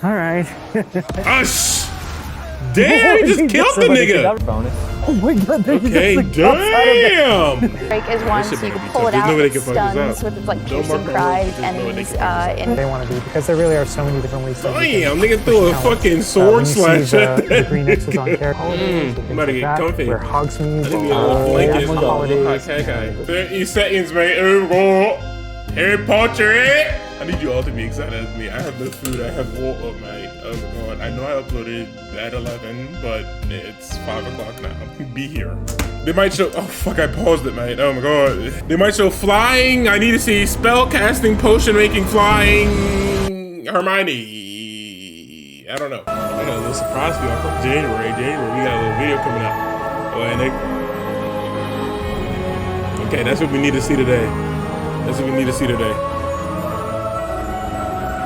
All right. Ush! Damn, he just killed the nigga! Bonus. Oh my god, Okay, damn! Break is one, so you can pull it out, it stuns with its like piercing cries, enemies in. They want to be, because there really are so many different ways to Damn, nigga threw a fucking sword slash at the green X's on character. I'm about to get comfy. Where Hogsmeade, the holidays. Okay. 30 seconds, mate. Harry Potter, I need you all to be excited as me. I have no food, I have water, mate. Oh my god. I know I uploaded at 11, but it's 5 o'clock now. Be here. They might show, oh fuck, I paused it, mate. Oh my god. They might show flying. I need to see spell casting, potion making, flying Hermione. I don't know. I got a little surprise for y'all from January. We got a little video coming out. Oh, and okay, that's what we need to see today. That's what we need to see today.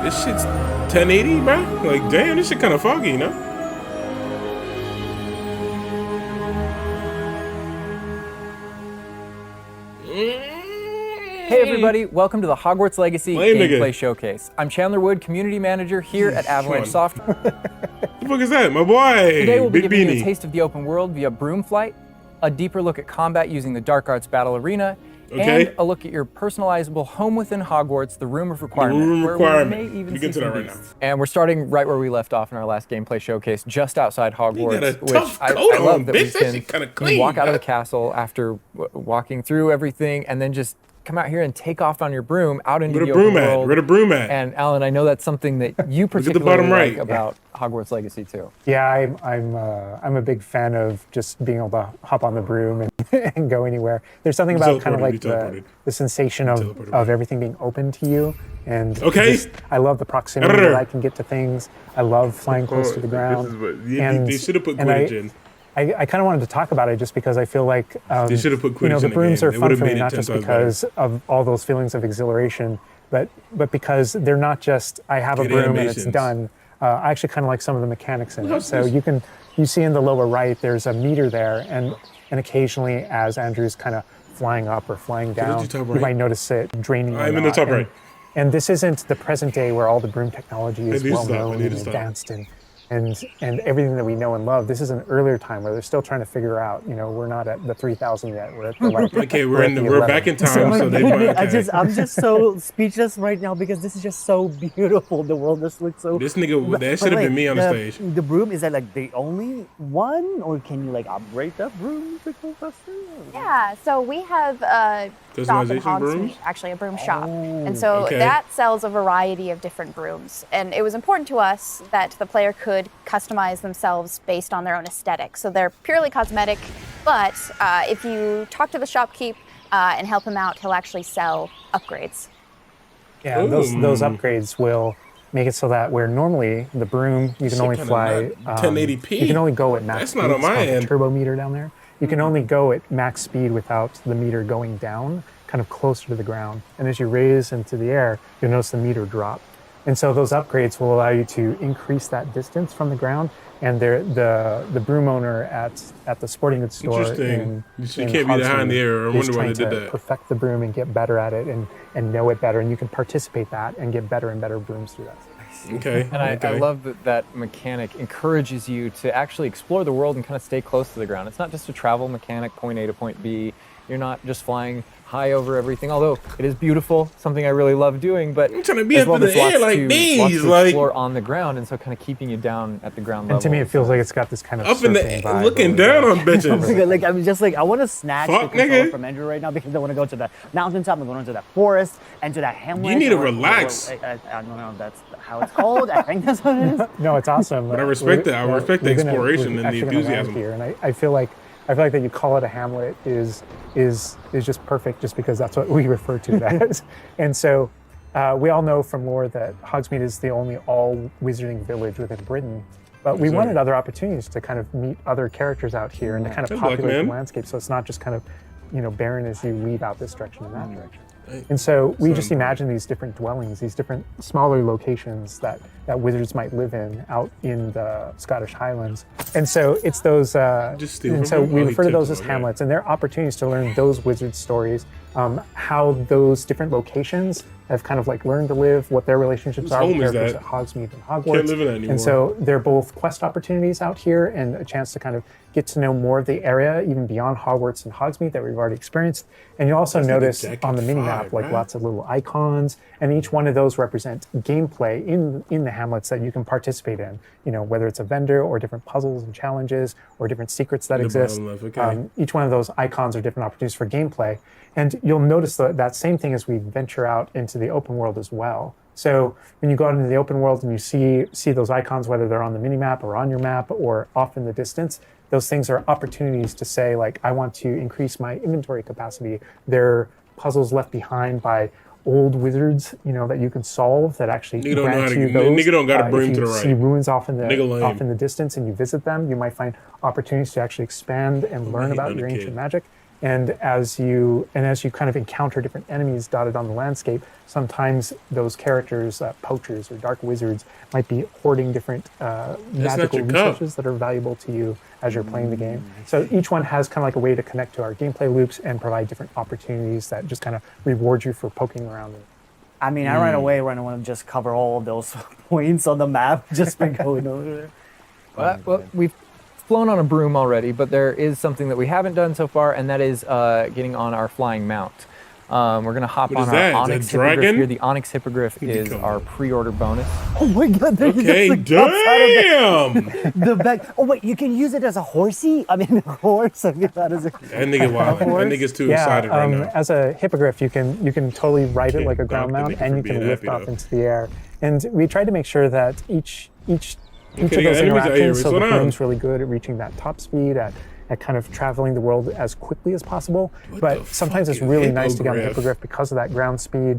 This shit's 1080, bro. Like, damn, this shit kind of foggy, you know? Hey everybody, welcome to the Hogwarts Legacy Gameplay Showcase. I'm Chandler Wood, Community Manager here at Avalanche Software. What the fuck is that? My boy! Today we'll be giving you a taste of the open world via broom flight, a deeper look at combat using the Dark Arts Battle Arena, and a look at your personalizable home within Hogwarts, the Room of Requirement. Where we may even see some beasts. And we're starting right where we left off in our last gameplay showcase, just outside Hogwarts, which I love that we can walk out of the castle after walking through everything and then just come out here and take off on your broom out into the open world. Where the broom at? And Alan, I know that's something that you particularly like about Hogwarts Legacy too. Yeah, I'm a big fan of just being able to hop on the broom and go anywhere. There's something about kind of like the sensation of everything being open to you. And I love the proximity that I can get to things. I love flying close to the ground. They should have put Quidditch in. I kind of wanted to talk about it just because I feel like they should have put Quidditch in the brooms are fun for me, not just because of all those feelings of exhilaration, but because they're not just I have a broom and it's done. I actually kind of like some of the mechanics in it. So you see in the lower right there's a meter there, and occasionally as Andrew's kind of flying up or flying down, you might notice it draining. I'm in the top right. And this isn't the present day where all the broom technology is well known and advanced and everything that we know and love. This is an earlier time where they're still trying to figure out, we're not at the 3000 yet. We're at the we're back in time. I'm just so speechless right now because this is just so beautiful. The world just looks so. This nigga, that should have been me on the stage. The broom, is that like the only one, or can you like upgrade that broom to go faster? Yeah, so we have shop in Hogsmeade, actually a broom shop. And so that sells a variety of different brooms. And it was important to us that the player could customize themselves based on their own aesthetic. So they're purely cosmetic, but if you talk to the shopkeep and help him out, he'll actually sell upgrades. Yeah, those upgrades will make it so that where normally the broom, you can only fly 1080p. You can only go at max speed. That's not on my end. Turbo meter down there. You can only go at max speed without the meter going down, kind of closer to the ground. And as you raise into the air, you'll notice the meter drop. And so those upgrades will allow you to increase that distance from the ground. And the broom owner at the sporting goods store in you can't be that high in the air. I wonder why they did that. Perfect the broom and get better at it and know it better. And you can participate that and get better and better brooms through that. And I love that mechanic encourages you to actually explore the world and kind of stay close to the ground. It's not just a travel mechanic, point A to point B. You're not just flying high over everything, although it is beautiful, something I really love doing, but I'm trying to be up in the air like these, like explore on the ground, and so kind of keeping you down at the ground level. And to me, it feels like it's got this kind of up in the looking down on bitches. Like I'm just like I want to snatch the control from Andrew right now because I want to go to the mountaintop, I'm going to that forest, and to that hamlet. You need to relax. I don't know. That's how it's called. I think that's what it is. No, it's awesome. But I respect that. I respect the exploration and the enthusiasm here, and I feel like that you call it a hamlet is just perfect, just because that's what we refer to it as. And so we all know from lore that Hogsmeade is the only all wizarding village within Britain. But we wanted other opportunities to kind of meet other characters out here and to kind of populate the landscape, so it's not just kind of barren as you leave out this direction and that direction. And so we just imagine these different dwellings, these different smaller locations that wizards might live in out in the Scottish Highlands. And so it's those, and so we refer to those as hamlets, and they're opportunities to learn those wizard stories, how those different locations have kind of like learned to live, what their relationships are with characters at Hogsmeade and Hogwarts. Can't live in that anymore. And so they're both quest opportunities out here and a chance to kind of get to know more of the area, even beyond Hogwarts and Hogsmeade that we've already experienced. And you also notice on the mini-map, like lots of little icons, and each one of those represent gameplay in the hamlets that you can participate in. You know, whether it's a vendor or different puzzles and challenges or different secrets that exist. Each one of those icons are different opportunities for gameplay. And you'll notice that same thing as we venture out into the open world as well. So when you go out into the open world and you see those icons, whether they're on the mini-map or on your map or off in the distance, those things are opportunities to say, like, I want to increase my inventory capacity. They're puzzles left behind by old wizards, you know, that you can solve that actually grant you those. Nigga don't gotta bring to the right. If you see ruins off in the distance and you visit them, you might find opportunities to actually expand and learn about your ancient magic. And as you kind of encounter different enemies dotted on the landscape, sometimes those characters, poachers or dark wizards, might be hoarding different magical resources that are valuable to you as you're playing the game. So each one has kind of like a way to connect to our gameplay loops and provide different opportunities that just kind of reward you for poking around. I mean, I right away want to just cover all of those points on the map just by going over there. Well, we've flown on a broom already, but there is something that we haven't done so far, and that is getting on our flying mount. We're going to hop on our Onyx Hippogriff here. The Onyx Hippogriff is our pre-order bonus. Oh my god, there okay, damn! The back. Oh wait, you can use it as a horsey? I mean, a horse. I mean, that is a... That nigga wild. That nigga's too excited right now. As a hippogriff, you can totally ride it like a ground mount, and you can lift off into the air. And we tried to make sure that each of those interactions, so the broom's really good at reaching that top speed, at kind of traveling the world as quickly as possible. But sometimes it's really nice to get on the hippogriff because of that ground speed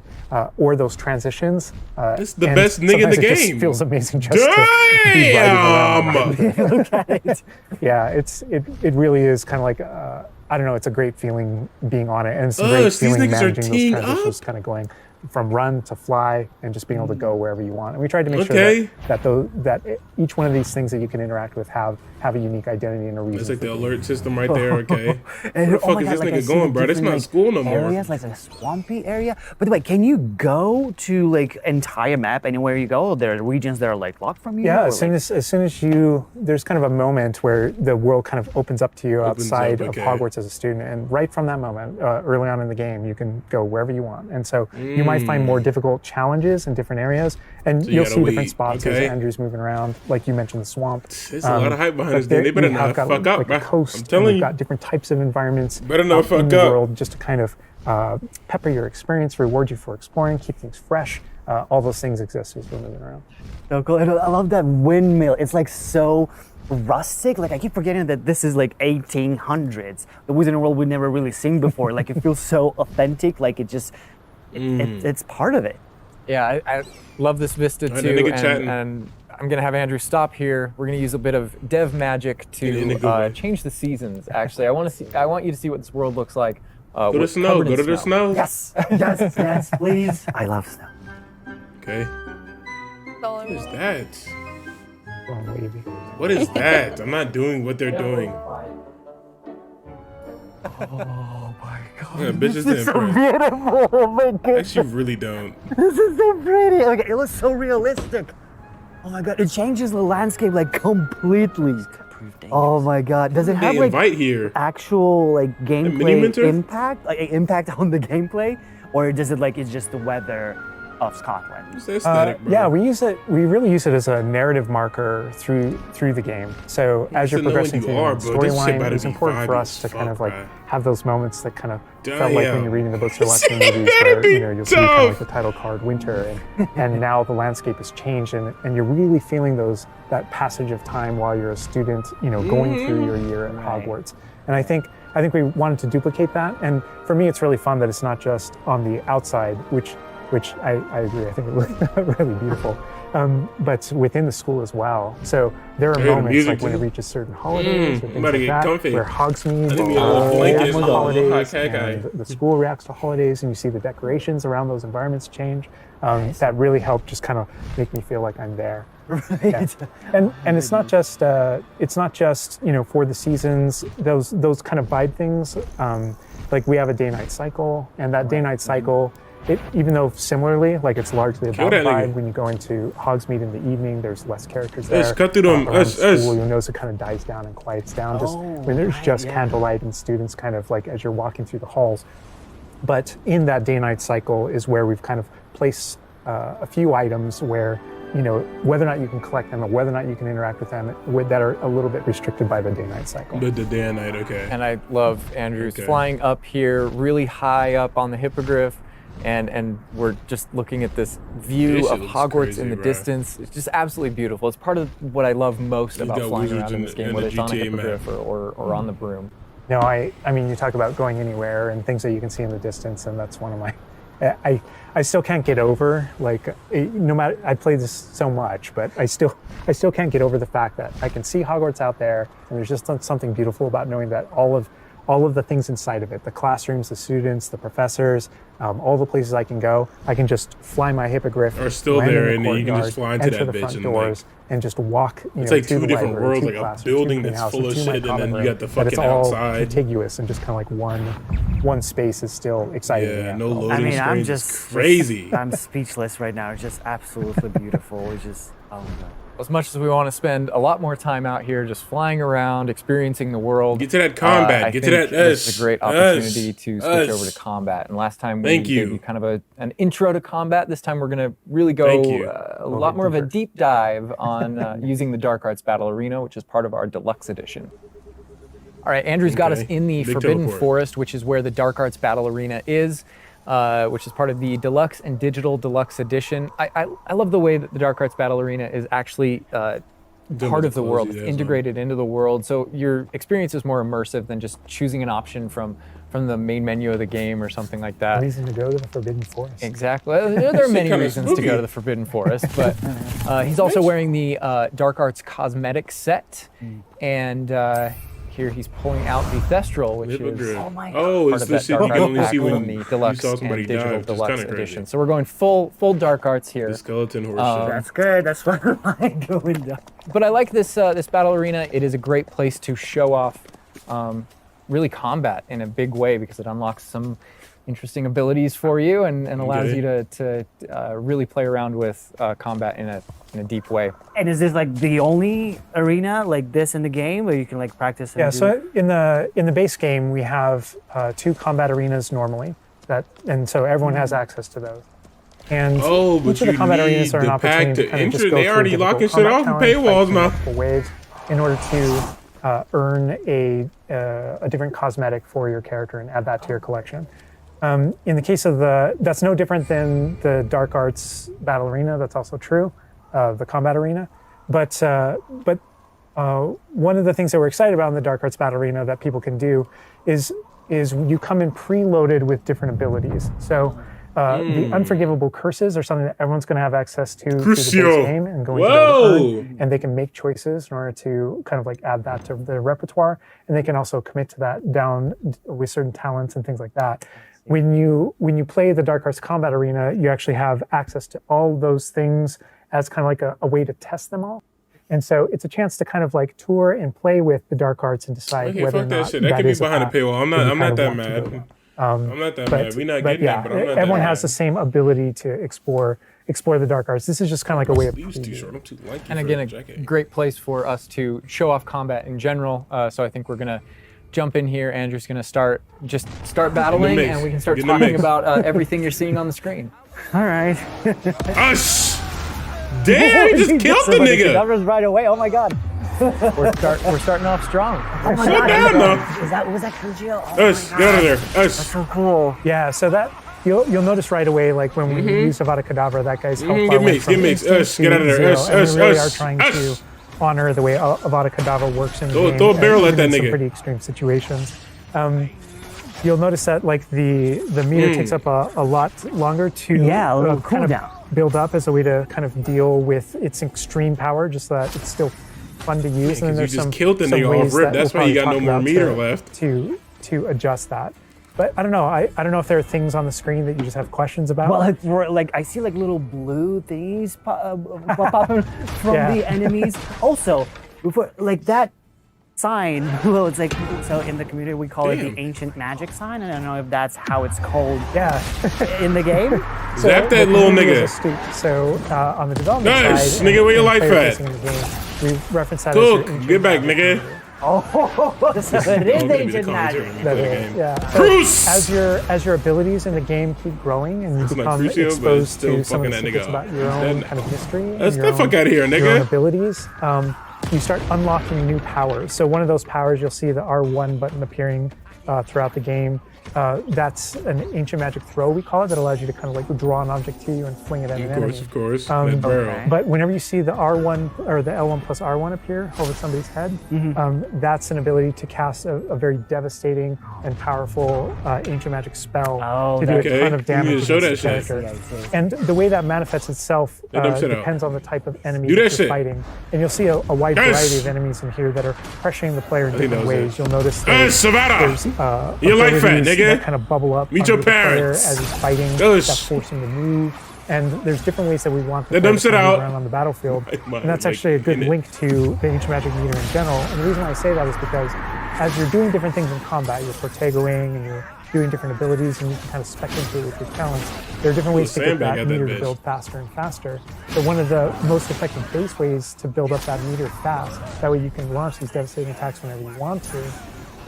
or those transitions. It's the best nigga in the game. It just feels amazing just to be riding around. Look at it. Yeah, it really is kind of like, I don't know, it's a great feeling being on it. And it's a great feeling managing those transitions, kind of going from run to fly and just being able to go wherever you want. And we tried to make sure that each one of these things that you can interact with have a unique identity and a reason. It's like the alert system right there, okay? Where the fuck is this nigga going, bro? This not school no more. Areas, like a swampy area. By the way, can you go to like entire map anywhere you go? There are regions that are like locked from you? Yeah, as soon as you, there's kind of a moment where the world kind of opens up to you outside of Hogwarts as a student. And right from that moment, early on in the game, you can go wherever you want. And so you might find more difficult challenges in different areas. And you'll see different spots as Andrew's moving around. Like you mentioned, the swamp. There's a lot of hype behind this game. They better not fuck up, bro. Coast, I'm telling you. We've got different types of environments better not fuck in the up. world just to kind of pepper your experience, reward you for exploring, keep things fresh. All those things exist as we're moving around. So cool. I love that windmill. It's like so rustic. Like I keep forgetting that this is like 1800s. The Wizarding World we've never really seen before. Like it feels so authentic. Like it just, it's part of it. Yeah, I love this vista too, and I'm gonna have Andrew stop here. We're gonna use a bit of dev magic to change the seasons. Actually, I want you to see what this world looks like. Go to the snow. Go to the snow. Yes, yes, please. I love snow. Okay. What is that? Oh, baby. What is that? I'm not doing what they're doing. Oh my god. Yeah, bitches this is so beautiful. Oh my god. Actually, really don't. This is so pretty. Like it looks so realistic. Oh my god, it changes the landscape like completely. Oh my god. Does it have like actual like gameplay impact? Like impact on the gameplay? Or does it like it's just the weather of Scotland? It's aesthetic, bro. Yeah, we really use it as a narrative marker through the game. So as you're progressing through the storyline, it's important for us to kind of like have those moments that kind of felt like when you're reading the books or watching the movies where you'll see kind of like the title card winter and now the landscape has changed and you're really feeling that passage of time while you're a student, going through your year at Hogwarts. And I think we wanted to duplicate that. And for me, it's really fun that it's not just on the outside, which I agree, I think it looks really beautiful, but within the school as well. So there are moments like when it reaches certain holidays or things like that, where Hogsmeade reacts to holidays, and the school reacts to holidays, and you see the decorations around those environments change. That really helped just kind of make me feel like I'm there. Right. Yeah. And it's not just for the seasons, those kind of vibe things. like we have a day-night cycle, and that day-night cycle, even though similarly, like it's largely about vibe. When you go into Hogsmeade in the evening, there's less characters there. Cut through them. School, you'll notice it kind of dies down and quiets down. Just when there's just candlelight and students kind of like as you're walking through the halls. But in that day-night cycle is where we've kind of placed a few items where, you know, whether or not you can collect them or whether or not you can interact with them that are a little bit restricted by the day-night cycle. But the day and night, okay. And I love Andrew's flying up here really high up on the hippogriff. And we're just looking at this view of Hogwarts crazy, in the distance. It's just absolutely beautiful. It's part of what I love most about flying around in this game, whether it's on a hippogriff or on the broom. No, I mean, you talk about going anywhere and things that you can see in the distance, and that's one of my... I still can't get over, like, no matter... I play this so much, but I still can't get over the fact that I can see Hogwarts out there, and there's just something beautiful about knowing that all of the things inside of it, the classrooms, the students, the professors, all the places I can go, I can just fly my hippogriff. Are still there, and then you can just fly into that the bitch front and doors and just walk. It's like two different worlds, like a building that's full of shit, and then you got the fucking outside. It's all contiguous and just kind of like one space is still exciting. Yeah, no loading screens. I'm just crazy. I'm speechless right now. It's just absolutely beautiful. It's just, oh my God. As much as we want to spend a lot more time out here just flying around, experiencing the world. Get to that combat. Get to that It's a great opportunity to switch over to combat. And last time we gave you kind of an intro to combat. This time we're going to really go a lot more of a deep dive on using the Dark Arts Battle Arena, which is part of our deluxe edition. All right, Andrew's got us in the Forbidden Forest, which is where the Dark Arts Battle Arena is. Which is part of the Deluxe and Digital Deluxe Edition. I love the way that the Dark Arts Battle Arena is actually part of the world. It's integrated into the world, so your experience is more immersive than just choosing an option from the main menu of the game or something like that. A reason to go to the Forbidden Forest. Exactly. There are many reasons to go to the Forbidden Forest, but he's also wearing the Dark Arts cosmetic set, and here he's pulling out the Thestral, which is it's the shit you can only see when the Deluxe and Digital Deluxe Edition. So we're going full Dark Arts here. The skeleton horse. That's good. That's what I go into. But I like this battle arena. It is a great place to show off really combat in a big way because it unlocks some interesting abilities for you and allows you to really play around with combat in a deep way. And is this like the only arena like this in the game where you can like practice? Yeah, so in the base game we have 2 combat arenas normally, and so everyone has access to those. And each of the combat arenas are an opportunity to kind of just go They already locking shit off with paywalls now. Waves in order to earn a different cosmetic for your character and add that to your collection. In the case of that's no different than the Dark Arts Battle Arena. That's also true, the combat arena. But one of the things that we're excited about in the Dark Arts Battle Arena that people can do is you come in preloaded with different abilities. So the unforgivable curses are something that everyone's going to have access to through the base game and going to earn, and they can make choices in order to kind of like add that to their repertoire, and they can also commit to that down with certain talents and things like that. When you play the Dark Arts Combat Arena, you actually have access to all those things as kind of like a way to test them all. And so it's a chance to kind of like tour and play with the Dark Arts and decide whether or not that can be behind a paywall. I'm not that mad. I'm not that mad. We're not getting that, but I'm not that everyone mad. has the same ability to explore the Dark Arts. This is just kind of like a way of and again, a great place for us to show off combat in general. So I think we're gonna jump in here. Andrew's gonna start battling, and we can start talking about everything you're seeing on the screen. All right. Damn, he just killed the nigga. That was right away. Oh my God. We're starting off strong. Oh my God. Down, was that Kujio? Oh get out of there. That's so cool. Yeah, so that you'll notice right away, like when we use Avada Kedavra, that guy's health bar Get mixed. Get out of there. And we really are trying to honor the way Avada Kedavra works in the game. Throw a barrel at that in nigga. Some pretty extreme situations. You'll notice that like the meter takes up a lot longer to a little kind cooldown. of build up as a way to kind of deal with its extreme power, just so that it's still fun to use. Yeah, and there's you just killed the nigga off rip. That's why you got no more meter left. To adjust that. But I don't know. I don't know if there are things on the screen that you just have questions about. Well, like I see like little blue things popping from the enemies. Also, before like that sign. Well, it's like, so in the community we call it the ancient magic sign. I don't know if that's how it's called in the game. Zap that little nigga. So on the development nice, side, nigga, where your life at? We reference that cool. as Get back, nigga. Oh, so it is ancient magic. Bruce! As your abilities in the game keep growing and you become exposed to some of the secrets about your own kind of history and your fuck out of here, nigga. Your own abilities, you start unlocking new powers. So one of those powers, you'll see the R1 button appearing throughout the game. That's an ancient magic throw, we call it, that allows you to kind of like draw an object to you and fling it at an enemy. Of course. But whenever you see the R1 or the L1 plus R1 appear over somebody's head, that's an ability to cast a very devastating and powerful ancient magic spell to do a ton of damage against the character. And the way that manifests itself depends on the type of enemy that you're fighting. And you'll see a wide variety of enemies in here that are pressuring the player in different ways. You'll notice there's your life at, nigga. That kind of bubble up Meet your parents as he's fighting, that force him to move. And there's different ways that we want the player to move around on the battlefield. And that's actually a good link to the ancient magic meter in general. And the reason why I say that is because as you're doing different things in combat, you're Protegoing and you're doing different abilities and you can kind of spec into it with your talents. There are different ways to get that meter to build faster and faster. So one of the most effective base ways to build up that meter fast, that way you can launch these devastating attacks whenever you want to,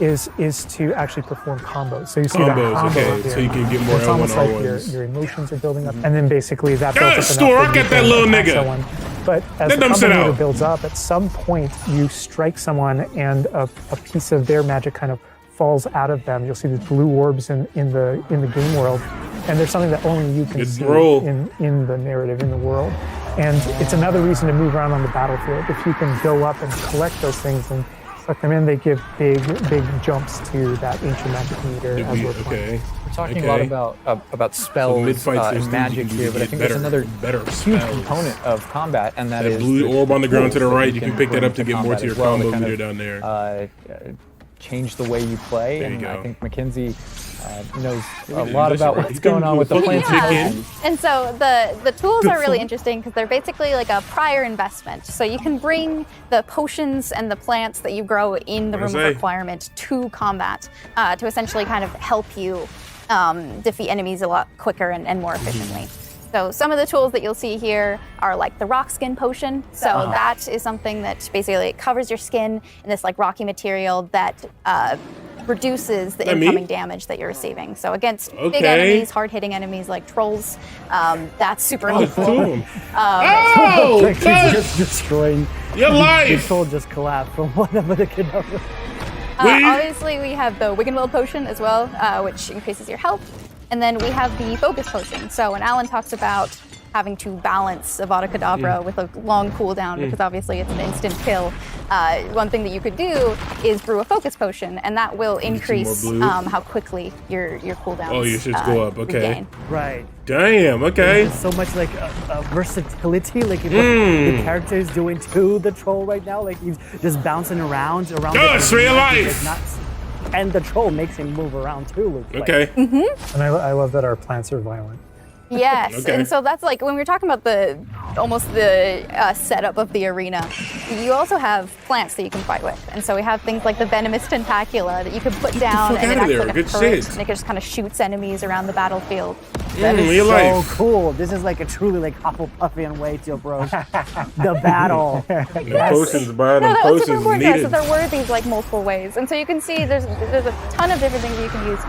is to actually perform combos. So you see that combo here. So you can get more it's almost like your emotions are building up, and then basically that builds up enough. Get that little nigga. But as the combo meter builds up, at some point you strike someone, and a piece of their magic kind of falls out of them. You'll see these blue orbs in the game world, and there's something that only you can see in the narrative in the world. And it's another reason to move around on the battlefield. If you can go up and collect those things and suck them in, they give big jumps to that ancient magic meter as we're playing. We're talking a lot about spells and magic here, but I think there's another huge component of combat, and that is blue orb on the ground to the right. You can pick that up to get more to your combo meter down there. Change the way you play, and I think Mackenzie knows a lot about what's going on with the plants. And so the tools are really interesting because they're basically like a prior investment. So you can bring the potions and the plants that you grow in the room of requirement to combat to essentially kind of help you defeat enemies a lot quicker and more efficiently. So some of the tools that you'll see here are like the rock skin potion. So that is something that basically covers your skin in this like rocky material that reduces the incoming damage that you're receiving. So against big enemies, hard-hitting enemies like trolls, that's super helpful. Just destroying your life. The troll just collapsed from one of the cadavers. Obviously, we have the Wiggenweld potion as well, which increases your health. And then we have the focus potion. So when Alan talks about having to balance Avada Kedavra with a long cooldown, because obviously it's an instant kill, one thing that you could do is brew a focus potion, and that will increase how quickly your cooldowns your shits go up, regain. Right. Damn, okay. There's so much like versatility, like what the character is doing to the troll right now. Like he's just bouncing around. Just real life! And the troll makes him move around too. Okay. And I love that our plants are violent. Yes, and so that's like when we were talking about the setup of the arena, you also have plants that you can fight with. And so we have things like the venomous tentacula that you can put down and it acts like a turret, and it just kind of shoots enemies around the battlefield. That is so cool. This is like a truly like Hufflepuffian way to approach the battle. The potions, bro. That's super important, guys. So they're worthy like multiple ways. And so you can see there's a ton of different things you can use.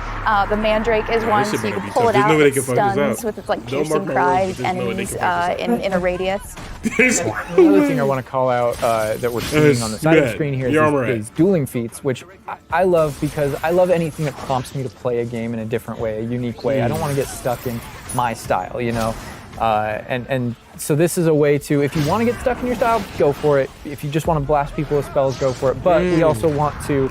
The mandrake is one, so you can pull it out and stuns with its like piercing cry enemies in a radius. The other thing I want to call out that we're seeing on the side of the screen here is dueling feats, which I love because I love anything that prompts me to play a game in a different way, a unique way. I don't want to get stuck in my style, you know? And so this is a way to, if you want to get stuck in your style, go for it. If you just want to blast people with spells, go for it. But we also want to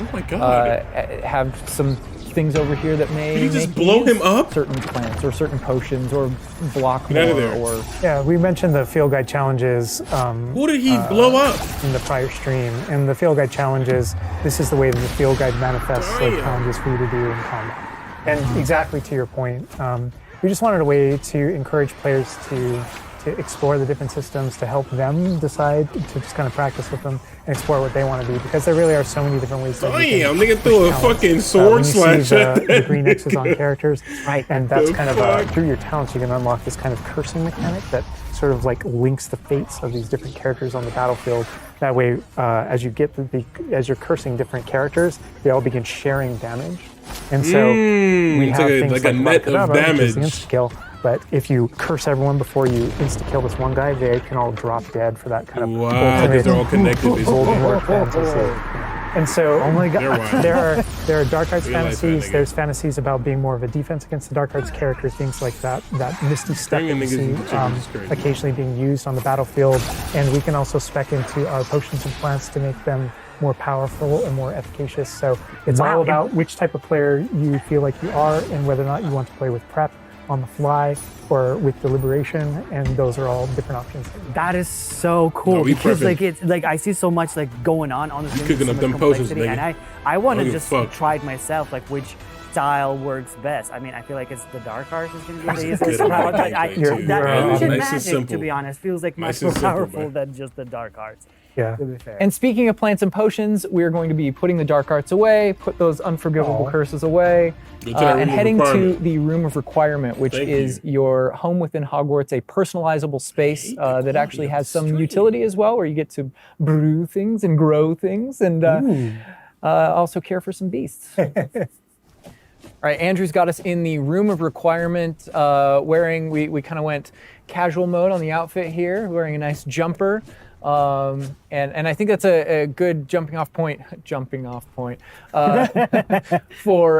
have some things over here that may just blow him up, certain plants or certain potions or block more. Yeah, we mentioned the field guide challenges. Who did he blow up in the prior stream? And the field guide challenges, this is the way that the field guide manifests like challenges for you to do in combat. And exactly to your point, we just wanted a way to encourage players to to explore the different systems, to help them decide, to just kind of practice with them and explore what they want to do, because there really are so many different ways. Damn, nigga threw a fucking sword slash at the green X's on characters, right? And that's kind of through your talents you can unlock this kind of cursing mechanic that sort of like links the fates of these different characters on the battlefield. That way, as as you're cursing different characters, they all begin sharing damage. And so we have things like a net of damage, which is the insta-kill. But if you curse everyone before you insta-kill this one guy, they can all drop dead for that kind of because they're all connected. And so, oh my God, there are dark arts fantasies. There's fantasies about being more of a defense against the dark arts character, things like that misty step that you see occasionally being used on the battlefield. And we can also spec into our potions and plants to make them more powerful and more efficacious. So it's all about which type of player you feel like you are and whether or not you want to play with prep, on the fly, or with deliberation, and those are all different options. That is so cool because it's like I see so much like going on the game, cooking up them potions, and I want to just try it myself, like which style works best. I mean, I feel like it's the dark arts is going to be the easiest route, but ancient magic, to be honest, feels like much more powerful than just the dark arts. Yeah. To be fair. And speaking of plants and potions, we're going to be putting the dark arts away, put those unforgivable curses away, and heading to the Room of Requirement, which is your home within Hogwarts, a personalizable space that actually has some utility as well, where you get to brew things and grow things and also care for some beasts. All right, Andrew's got us in the Room of Requirement, we kind of went casual mode on the outfit here, wearing a nice jumper. And I think that's a good jumping off point for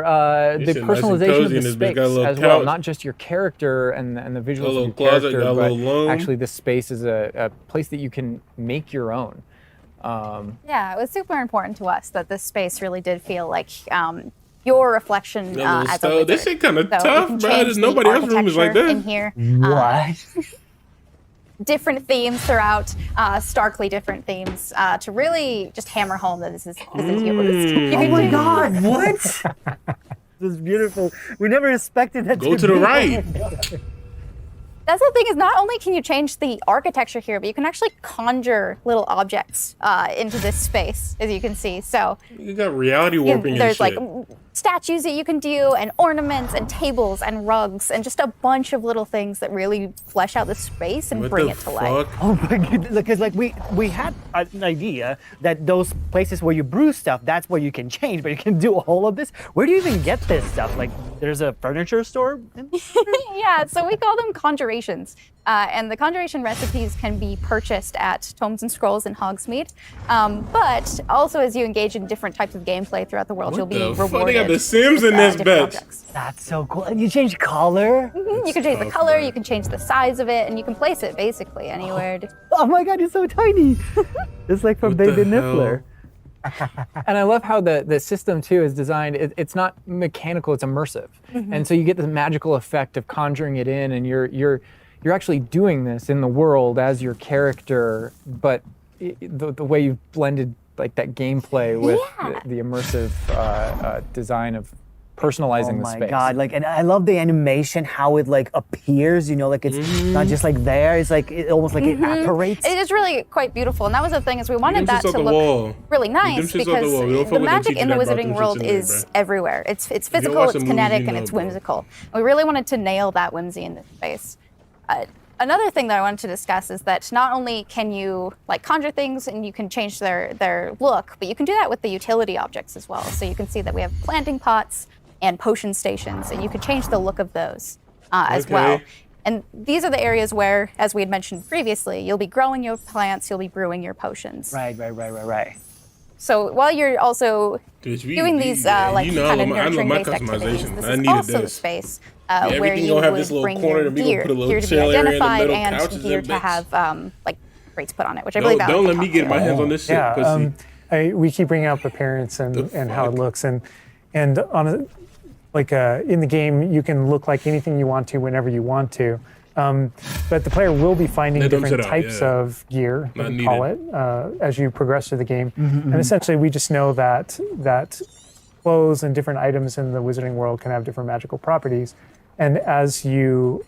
the personalization of the space as well. Not just your character and the visuals of your character, but actually the space is a place that you can make your own. Yeah, it was super important to us that this space really did feel like your reflection as a wizard. This shit kind of tough, bro. There's nobody else's room is like that. In here. What? Different themes throughout, starkly different themes, to really just hammer home that this is yours. Oh my God! What? This is beautiful. We never expected that. Go to the right. That's the thing, is not only can you change the architecture here, but you can actually conjure little objects into this space, as you can see. So you got reality warping. There's like statues that you can do, and ornaments, and tables, and rugs, and just a bunch of little things that really flesh out the space and bring it to life. Oh my God! Because like we had an idea that those places where you brew stuff, that's where you can change, but you can do all of this. Where do you even get this stuff? Like, there's a furniture store? Yeah, so we call them conjurations. And the conjuration recipes can be purchased at Tomes and Scrolls in Hogsmeade. But also, as you engage in different types of gameplay throughout the world, you'll be rewarded. They got the Sims in this bitch. That's so cool. And you change color? Mm-hmm. You can change the color, you can change the size of it, and you can place it basically anywhere. Oh my God, it's so tiny. It's like from Baby Niffler. And I love how the system too is designed. It's not mechanical; it's immersive, and so you get the magical effect of conjuring it in, and you're actually doing this in the world as your character. But the way you've blended like that gameplay with the immersive design of personalizing the space. Oh my God, like, and I love the animation, how it like appears, you know, like it's not just like there, it's like, it almost like it apparates. It is really quite beautiful, and that was the thing, is we wanted that to look really nice, because the magic in the wizarding world is everywhere. It's physical, it's kinetic, and it's whimsical. And we really wanted to nail that whimsy in this space. Another thing that I wanted to discuss is that not only can you like conjure things and you can change their look, but you can do that with the utility objects as well. So you can see that we have planting pots and potion stations, and you can change the look of those as well. And these are the areas where, as we had mentioned previously, you'll be growing your plants, you'll be brewing your potions. Right. So while you're also doing these kind of nurturing-based activities, this is also the space where you will bring your gear here to be identified and gear to have like rates put on it, which I believe don't let me get my hands on this shit, pussy. We keep bringing up appearance and how it looks, and on a, like in the game you can look like anything you want to whenever you want to. But the player will be finding different types of gear, we call it, as you progress through the game. And essentially, we just know that clothes and different items in the wizarding world can have different magical properties. And as you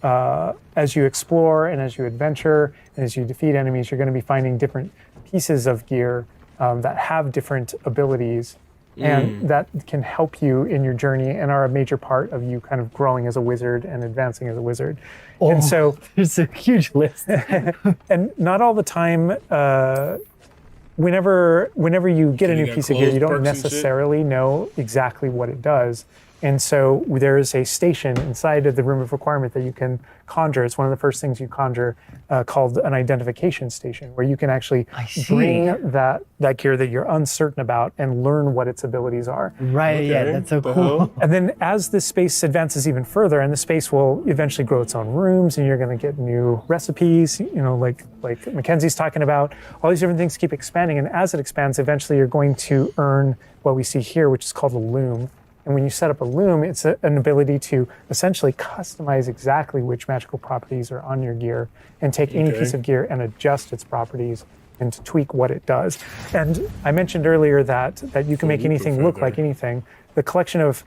explore and as you adventure and as you defeat enemies, you're going to be finding different pieces of gear that have different abilities and that can help you in your journey and are a major part of you kind of growing as a wizard and advancing as a wizard. And so there's a huge list. And not all the time, whenever you get a new piece of gear, you don't necessarily know exactly what it does. And so there is a station inside of the Room of Requirement that you can conjure. It's one of the first things you conjure, called an identification station, where you can actually bring that gear that you're uncertain about and learn what its abilities are. Right, okay. Yeah, that's so cool. And then as the space advances even further, and the space will eventually grow its own rooms, and you're going to get new recipes, like Mackenzie's talking about, all these different things keep expanding. And as it expands, eventually you're going to earn what we see here, which is called a loom. And when you set up a loom, it's an ability to essentially customize exactly which magical properties are on your gear and take any piece of gear and adjust its properties and to tweak what it does. And I mentioned earlier that you can make anything look like anything. The collection of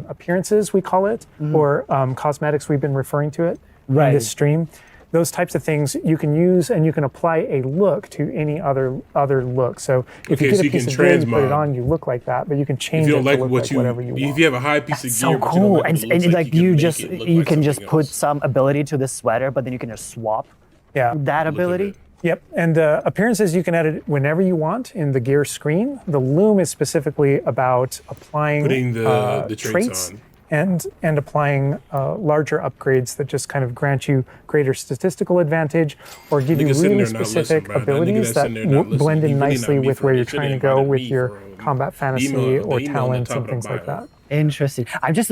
appearances, we call it, or cosmetics, we've been referring to it in this stream. Those types of things you can use, and you can apply a look to any other look. So if you get a piece of gear, you put it on, you look like that, but you can change it to look like whatever you want. If you have a high piece of gear, so cool. And like you can just put some ability to the sweater, but then you can just swap that ability. Yep, and appearances you can edit whenever you want in the gear screen. The loom is specifically about applying the traits on. And applying larger upgrades that just kind of grant you greater statistical advantage or give you really specific abilities that blend in nicely with where you're trying to go with your combat fantasy or talents and things like that. Interesting. I'm just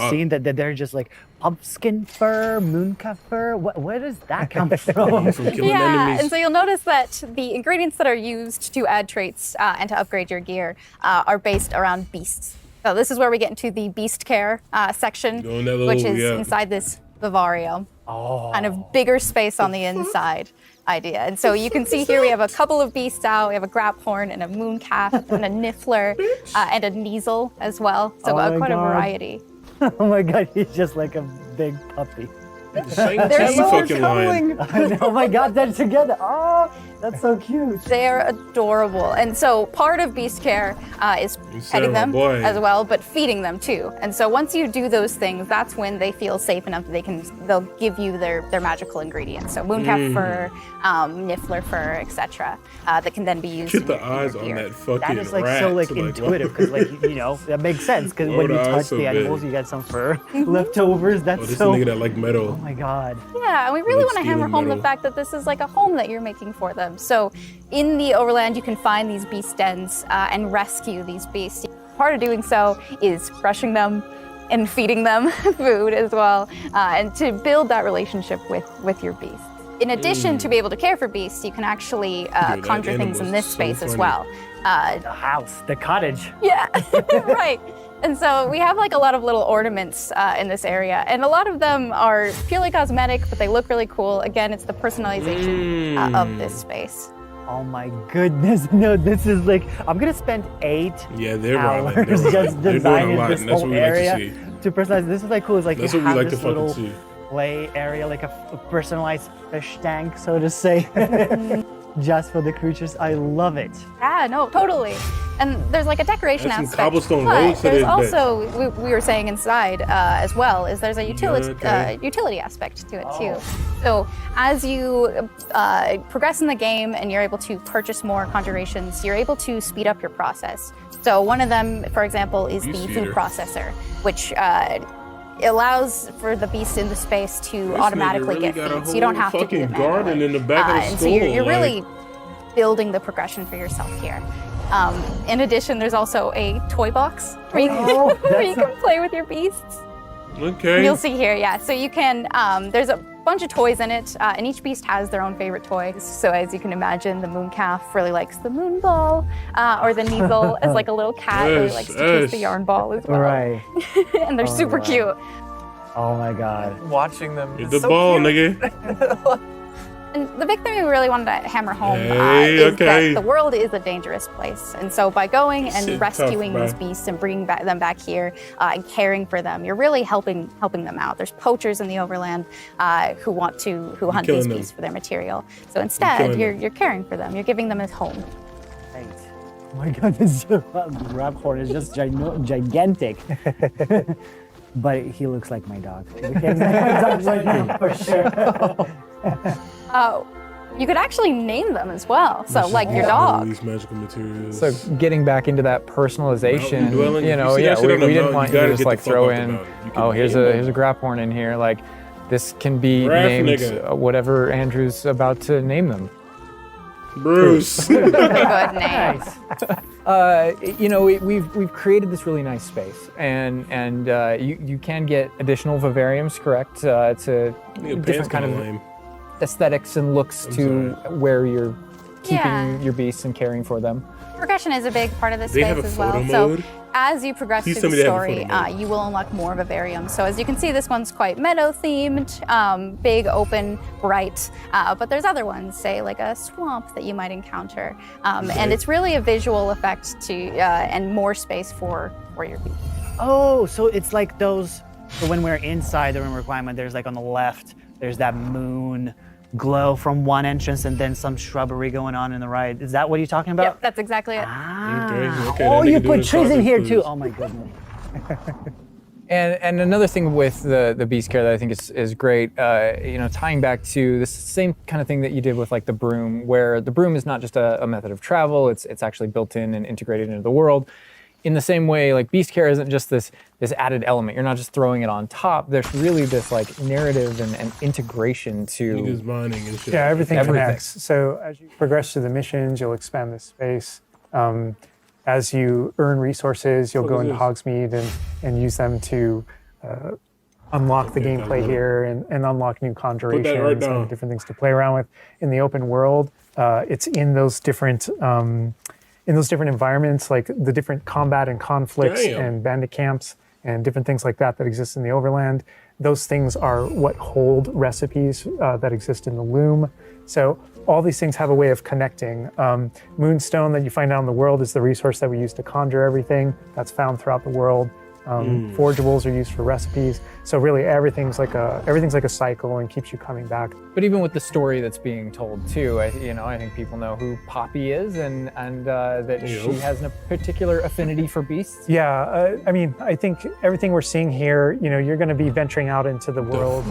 seeing that they're just like pumpkin fur, mooncalf fur. Where does that come from? And so you'll notice that the ingredients that are used to add traits and to upgrade your gear are based around beasts. So this is where we get into the beast care section, which is inside this vivario. Kind of bigger space on the inside idea. And so you can see here we have a couple of beasts out. We have a graphorn and a mooncalf and a niffler and a kneazle as well. So quite a variety. Oh my God, he's just like a big puppy. They're so cuddling. Oh my God, they're together. Oh, that's so cute. They're adorable. And so part of beast care is petting them as well, but feeding them too. And so once you do those things, that's when they feel safe enough that they'll give you their magical ingredients. So mooncalf fur, niffler fur, etc. That can then be used. Get the eyes on that fucking rat. That is rat. So intuitive because that makes sense because when you touch the animals, you get some fur leftovers. That's this nigga that like metal. Oh my God. Yeah, and we really want to hammer home the fact that this is like a home that you're making for them. So in the overland, you can find these beast dens and rescue these beasts. Part of doing so is brushing them and feeding them food as well, and to build that relationship with your beasts. In addition to be able to care for beasts, you can actually conjure things in this space as well. The house, the cottage. Yeah, right. And so we have like a lot of little ornaments in this area, and a lot of them are purely cosmetic, but they look really cool. Again, it's the personalization of this space. Oh my goodness, no, this is like, I'm gonna spend 8 hours just designing this whole area to personalize. This is like cool, it's like that's you what we have like this to little see. play area, like a personalized fish tank, so to say. Just for the creatures. I love it. Yeah, no, totally. And there's like a decoration some aspect. Cobblestone but roads there's also, we were saying inside as well, is there's a utility aspect to it too. So as you progress in the game and you're able to purchase more conjurations, you're able to speed up your process. So one of them, for example, is the food processor, which allows for the beast in the space to automatically get food, so you don't have to do it manually. In the back of the and so you're really building the progression for yourself here. In addition, there's also a toy box where you can play with your beasts. Okay. You'll see here, yeah. So you can, there's a bunch of toys in it, and each beast has their own favorite toy. So as you can imagine, the mooncalf really likes the moon ball, or the kneazle as like a little cat really likes to chase the yarn ball as well. Right. And they're super cute. Oh my God. Watching them. It's the ball, nigga. And the big thing we really wanted to hammer home is that the world is a dangerous place. And so by going and rescuing these beasts and bringing them back here and caring for them, you're really helping them out. There's poachers in the overland who hunt these beasts for their material. So instead, you're caring for them. You're giving them a home. Right. Oh my God, this Raphorn is just gigantic. But he looks like my dog. For sure. You could actually name them as well. So like your dog. These magical materials. So getting back into that personalization, we didn't want you to just like throw in, here's a Graphorn in here. Like this can be named whatever Andrew's about to name them. Bruce. Good name. We've created this really nice space, and you can get additional vivariums, correct? To different kind of aesthetics and looks to where you're keeping your beasts and caring for them. Progression is a big part of this space as well. So as you progress through the story, you will unlock more vivariums. So as you can see, this one's quite meadow themed, big, open, bright. But there's other ones, say like a swamp that you might encounter. And it's really a visual effect and more space for your beasts. Oh, so it's like those, so when we're inside the room requirement, there's like on the left, there's that moon glow from one entrance and then some shrubbery going on in the right. Is that what you're talking about? Yep, that's exactly it. You put trees in here too. Oh my goodness. And another thing with the beast care that I think is great, tying back to this same kind of thing that you did with like the broom, where the broom is not just a method of travel, it's actually built in and integrated into the world. In the same way, like beast care isn't just this added element. You're not just throwing it on top. There's really this like narrative and integration to mining and shit. Yeah, everything connects. So as you progress through the missions, you'll expand the space. As you earn resources, you'll go into Hogsmeade and use them to unlock the gameplay here and unlock new conjurations and different things to play around with. In the open world, it's in those different environments, like the different combat and conflicts and bandit camps and different things like that exist in the overland. Those things are what hold recipes that exist in the loom. So all these things have a way of connecting. Moonstone that you find out in the world is the resource that we use to conjure everything. That's found throughout the world. Forgeables are used for recipes. So really everything's like a cycle and keeps you coming back. But even with the story that's being told too, I think people know who Poppy is and that she has a particular affinity for beasts. Yeah, I think everything we're seeing here, you're going to be venturing out into the world,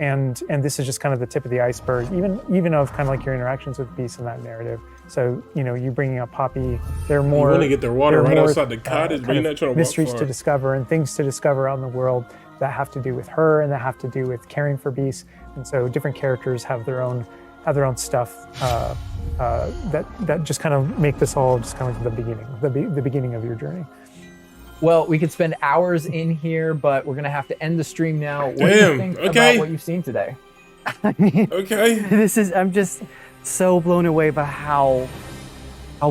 and this is just kind of the tip of the iceberg, even of kind of like your interactions with beasts in that narrative. So, you bringing up Poppy, there are more. You want to get their water right outside the cottage, but you're not trying to mysteries to discover and things to discover out in the world that have to do with her and that have to do with caring for beasts. And so different characters have their own stuff that just kind of make this all just kind of like the beginning of your journey. Well, we could spend hours in here, but we're gonna have to end the stream now. What do you think about what you've seen today? I'm just so blown away by how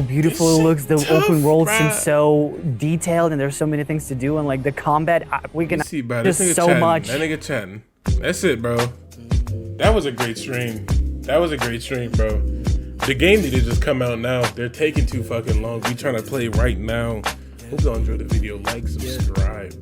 beautiful it looks. The open world seems so detailed, and there's so many things to do. And like the combat, we can just so much. That nigga 10. That's it, bro. That was a great stream. bro. The game needed to just come out now. They're taking too fucking long. We trying to play right now. Hope y'all enjoyed the video. Like, subscribe.